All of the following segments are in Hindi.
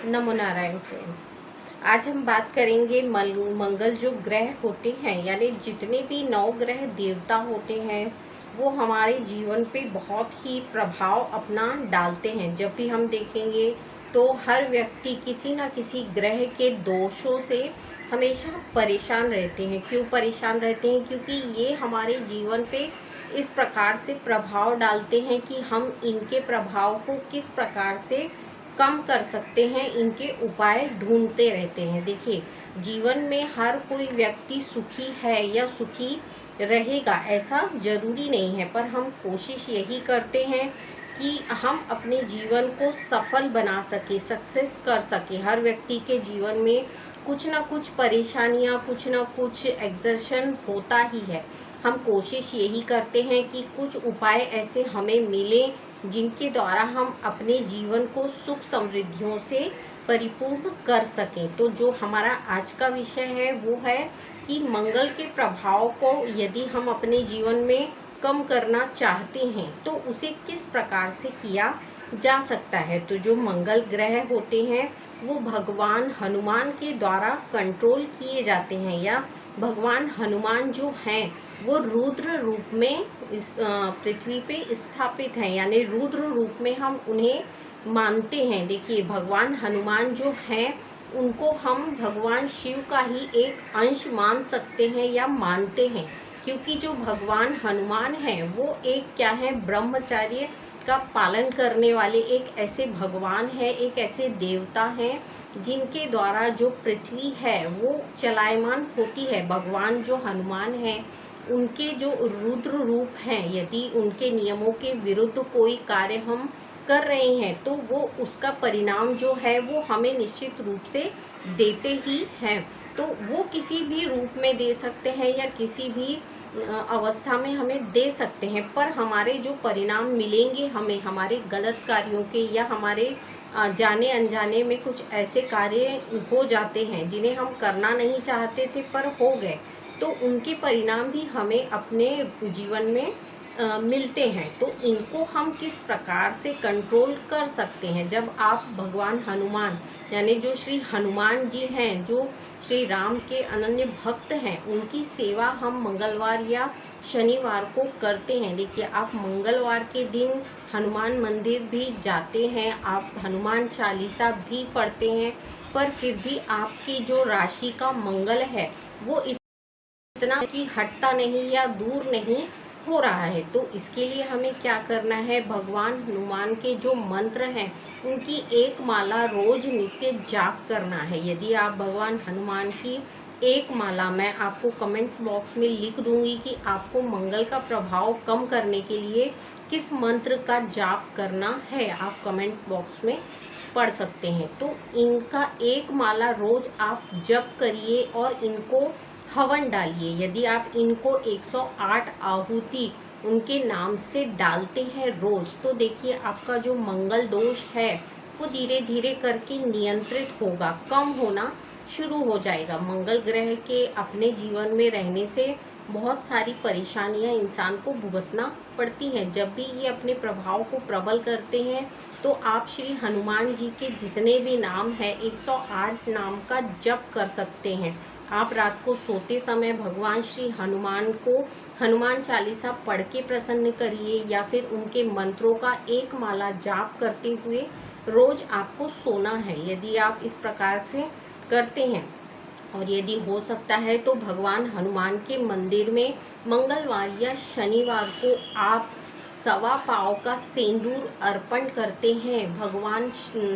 नमो नारायण फ्रेंड्स। आज हम बात करेंगे मंगल जो ग्रह होते हैं, यानी जितने भी नौ ग्रह देवता होते हैं, वो हमारे जीवन पे बहुत ही प्रभाव अपना डालते हैं। जब भी हम देखेंगे तो हर व्यक्ति किसी न किसी ग्रह के दोषों से हमेशा परेशान रहते हैं। क्यों परेशान रहते हैं? क्योंकि ये हमारे जीवन पे इस प्रकार से प्रभाव डालते हैं कि हम इनके प्रभाव को किस प्रकार से कम कर सकते हैं, इनके उपाय ढूंढते रहते हैं। देखिए, जीवन में हर कोई व्यक्ति सुखी है या सुखी रहेगा ऐसा जरूरी नहीं है, पर हम कोशिश यही करते हैं कि हम अपने जीवन को सफल बना सके, सक्सेस कर सके। हर व्यक्ति के जीवन में कुछ ना कुछ परेशानियां, कुछ ना कुछ एग्जर्शन होता ही है। हम कोशिश यही करते हैं कि कुछ उपाय ऐसे हमें मिले जिनके द्वारा हम अपने जीवन को सुख समृद्धियों से परिपूर्ण कर सकें। तो जो हमारा आज का विषय है वो है कि मंगल के प्रभाव को यदि हम अपने जीवन में कम करना चाहते हैं तो उसे किस प्रकार से किया जा सकता है। तो जो मंगल ग्रह होते हैं वो भगवान हनुमान के द्वारा कंट्रोल किए जाते हैं, या भगवान हनुमान जो हैं वो रुद्र रूप में इस पृथ्वी पे स्थापित हैं, यानी रुद्र रूप में हम उन्हें मानते हैं। देखिए, भगवान हनुमान जो हैं उनको हम भगवान शिव का ही एक अंश मान सकते हैं या मानते हैं, क्योंकि जो भगवान हनुमान हैं वो एक क्या है, ब्रह्मचर्य का पालन करने वाले एक ऐसे भगवान है, एक ऐसे देवता हैं जिनके द्वारा जो पृथ्वी है वो चलायमान होती है। भगवान जो हनुमान हैं उनके जो रुद्र रूप हैं, यदि उनके नियमों के विरुद्ध कोई कार्य हम कर रहे हैं तो वो उसका परिणाम जो है वो हमें निश्चित रूप से देते ही हैं। तो वो किसी भी रूप में दे सकते हैं या किसी भी अवस्था में हमें दे सकते हैं, पर हमारे जो परिणाम मिलेंगे हमें हमारे गलत कार्यों के, या हमारे जाने अनजाने में कुछ ऐसे कार्य हो जाते हैं जिन्हें हम करना नहीं चाहते थे पर हो गए, तो उनके परिणाम भी हमें अपने जीवन में मिलते हैं। तो इनको हम किस प्रकार से कंट्रोल कर सकते हैं? जब आप भगवान हनुमान, यानी जो श्री हनुमान जी हैं, जो श्री राम के अनन्य भक्त हैं, उनकी सेवा हम मंगलवार या शनिवार को करते हैं। देखिए, आप मंगलवार के दिन हनुमान मंदिर भी जाते हैं, आप हनुमान चालीसा भी पढ़ते हैं, पर फिर भी आपकी जो राशि का मंगल है वो इतना कि हटता नहीं या दूर नहीं हो रहा है। तो इसके लिए हमें क्या करना है, भगवान हनुमान के जो मंत्र हैं उनकी एक माला रोज नित्य जाप करना है। यदि आप भगवान हनुमान की एक माला, मैं आपको कमेंट्स बॉक्स में लिख दूंगी कि आपको मंगल का प्रभाव कम करने के लिए किस मंत्र का जाप करना है, आप कमेंट बॉक्स में पढ़ सकते हैं। तो इनका एक माला रोज आप जप करिए और इनको हवन डालिए। यदि आप इनको 108 आहुति उनके नाम से डालते हैं रोज, तो देखिए आपका जो मंगल दोष है वो धीरे धीरे करके नियंत्रित होगा, कम होना शुरू हो जाएगा। मंगल ग्रह के अपने जीवन में रहने से बहुत सारी परेशानियां इंसान को भुगतना पड़ती हैं। जब भी ये अपने प्रभाव को प्रबल करते हैं तो आप श्री हनुमान जी के जितने भी नाम हैं 108 नाम का जप कर सकते हैं। आप रात को सोते समय भगवान श्री हनुमान को हनुमान चालीसा पढ़ के प्रसन्न करिए, या फिर उनके मंत्रों का एक माला जाप करते हुए रोज आपको सोना है। यदि आप इस प्रकार से करते हैं, और यदि हो सकता है तो भगवान हनुमान के मंदिर में मंगलवार या शनिवार को आप सवा पाव का सिंदूर अर्पण करते हैं भगवान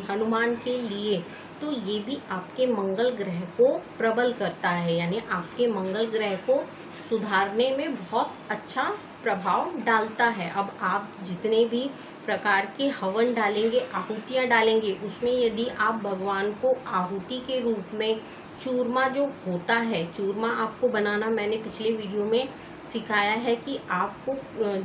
हनुमान के लिए, तो ये भी आपके मंगल ग्रह को प्रबल करता है, यानी आपके मंगल ग्रह को सुधारने में बहुत अच्छा प्रभाव डालता है। अब आप जितने भी प्रकार के हवन डालेंगे, आहुतियाँ डालेंगे, उसमें यदि आप भगवान को आहुति के रूप में चूरमा जो होता है, चूरमा आपको बनाना मैंने पिछले वीडियो में सिखाया है कि आपको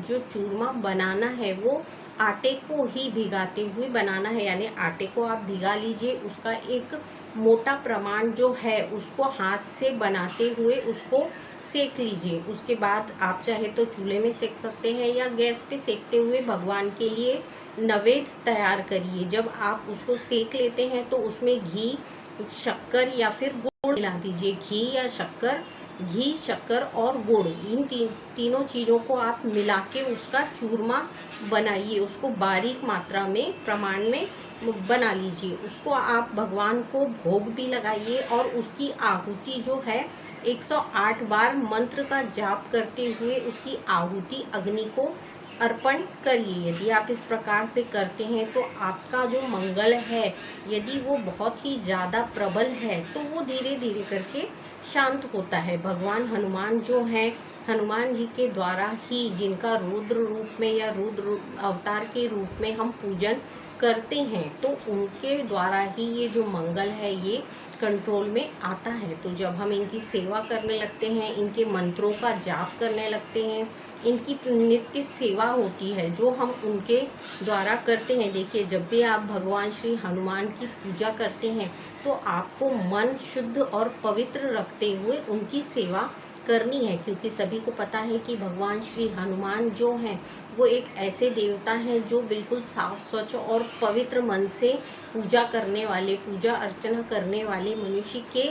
जो चूरमा बनाना है वो आटे को ही भिगाते हुए बनाना है, यानी आटे को आप भिगा लीजिए, उसका एक मोटा प्रमाण जो है उसको हाथ से बनाते हुए उसको सेक लीजिए। उसके बाद आप चाहे तो चूल्हे में सेक सकते हैं या गैस पे सेकते हुए भगवान के लिए नैवेद्य तैयार करिए। जब आप उसको सेक लेते हैं तो उसमें घी, शक्कर या फिर गुड़ मिला दीजिए। घी, शक्कर और गुड़, इन तीनों चीज़ों को आप मिला के उसका चूरमा बनाइए। उसको बारीक मात्रा में, प्रमाण में बना लीजिए। उसको आप भगवान को भोग भी लगाइए और उसकी आहुति जो है 108 बार मंत्र का जाप करते हुए उसकी आहुति अग्नि को अर्पण करिए। यदि आप इस प्रकार से करते हैं तो आपका जो मंगल है, यदि वो बहुत ही ज़्यादा प्रबल है तो वो धीरे धीरे करके शांत होता है। भगवान हनुमान जो हैं, हनुमान जी के द्वारा ही, जिनका रुद्र रूप में या रुद्र अवतार के रूप में हम पूजन करते हैं, तो उनके द्वारा ही ये जो मंगल है ये कंट्रोल में आता है। तो जब हम इनकी सेवा करने लगते हैं, इनके मंत्रों का जाप करने लगते हैं, इनकी नित्य सेवा होती है जो हम उनके द्वारा करते हैं। देखिए, जब भी आप भगवान श्री हनुमान की पूजा करते हैं तो आपको मन शुद्ध और पवित्र रखते हुए उनकी सेवा करनी है, क्योंकि सभी को पता है कि भगवान श्री हनुमान जो हैं वो एक ऐसे देवता हैं जो बिल्कुल साफ, स्वच्छ और पवित्र मन से पूजा करने वाले, पूजा अर्चना करने वाले मनुष्य के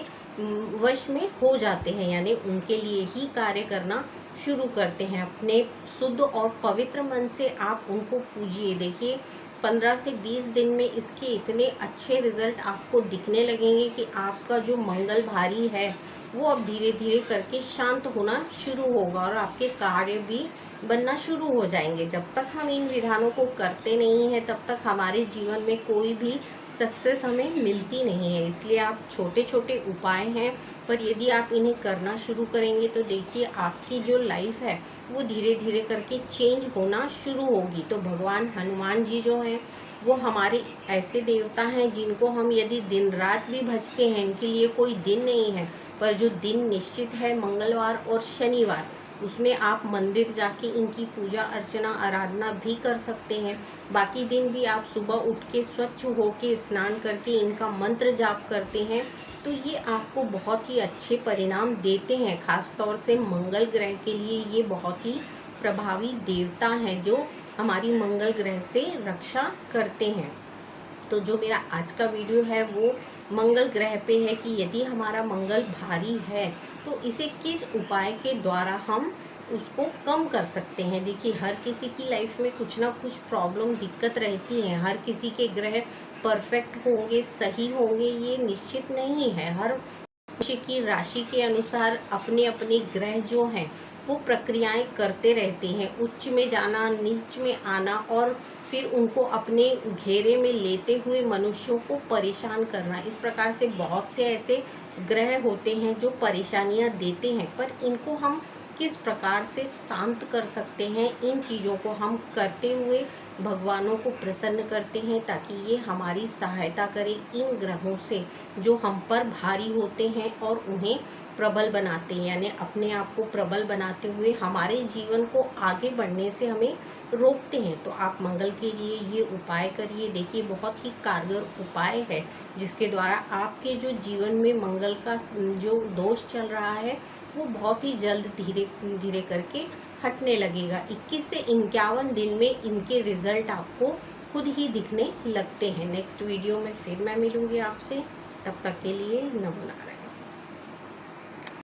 वश में हो जाते हैं, यानी उनके लिए ही कार्य करना शुरू करते हैं। अपने शुद्ध और पवित्र मन से आप उनको पूजिए। देखिए, 15 से 20 दिन में इसके इतने अच्छे रिजल्ट आपको दिखने लगेंगे कि आपका जो मंगल भारी है वो अब धीरे धीरे करके शांत होना शुरू होगा और आपके कार्य भी बनना शुरू हो जाएंगे। जब तक हम इन विधानों को करते नहीं हैं तब तक हमारे जीवन में कोई भी सक्सेस हमें मिलती नहीं है। इसलिए आप छोटे छोटे उपाय हैं, पर यदि आप इन्हें करना शुरू करेंगे तो देखिए आपकी जो लाइफ है वो धीरे धीरे करके चेंज होना शुरू होगी। तो भगवान हनुमान जी जो हैं वो हमारे ऐसे देवता हैं जिनको हम यदि दिन रात भी भजते हैं, इनके लिए कोई दिन नहीं है, पर जो दिन निश्चित है मंगलवार और शनिवार, उसमें आप मंदिर जाके इनकी पूजा अर्चना आराधना भी कर सकते हैं। बाकी दिन भी आप सुबह उठ के स्वच्छ होके स्नान करके इनका मंत्र जाप करते हैं तो ये आपको बहुत ही अच्छे परिणाम देते हैं। खास तौर से मंगल ग्रह के लिए ये बहुत ही प्रभावी देवता हैं जो हमारी मंगल ग्रह से रक्षा करते हैं। तो जो मेरा आज का वीडियो है वो मंगल ग्रह पे है कि यदि हमारा मंगल भारी है तो इसे किस उपाय के द्वारा हम उसको कम कर सकते हैं। देखिए, हर किसी की लाइफ में कुछ ना कुछ प्रॉब्लम, दिक्कत रहती है। हर किसी के ग्रह परफेक्ट होंगे, सही होंगे, ये निश्चित नहीं है। हर मनुष्य की राशि के अनुसार अपने अपने ग्रह जो हैं वो प्रक्रियाएं करते रहते हैं, उच्च में जाना, नीच में आना और फिर उनको अपने घेरे में लेते हुए मनुष्यों को परेशान करना। इस प्रकार से बहुत से ऐसे ग्रह होते हैं जो परेशानियां देते हैं, पर इनको हम किस प्रकार से शांत कर सकते हैं, इन चीज़ों को हम करते हुए भगवानों को प्रसन्न करते हैं ताकि ये हमारी सहायता करें इन ग्रहों से जो हम पर भारी होते हैं और उन्हें प्रबल बनाते हैं, यानी अपने आप को प्रबल बनाते हुए हमारे जीवन को आगे बढ़ने से हमें रोकते हैं। तो आप मंगल के लिए ये उपाय करिए। देखिए, बहुत ही कारगर उपाय है जिसके द्वारा आपके जो जीवन में मंगल का जो दोष चल रहा है वो बहुत ही जल्द धीरे धीरे करके हटने लगेगा। 21 से 51 दिन में इनके रिजल्ट आपको खुद ही दिखने लगते हैं। नेक्स्ट वीडियो में फिर मैं मिलूंगी आपसे, तब तक के लिए नमो नारायण।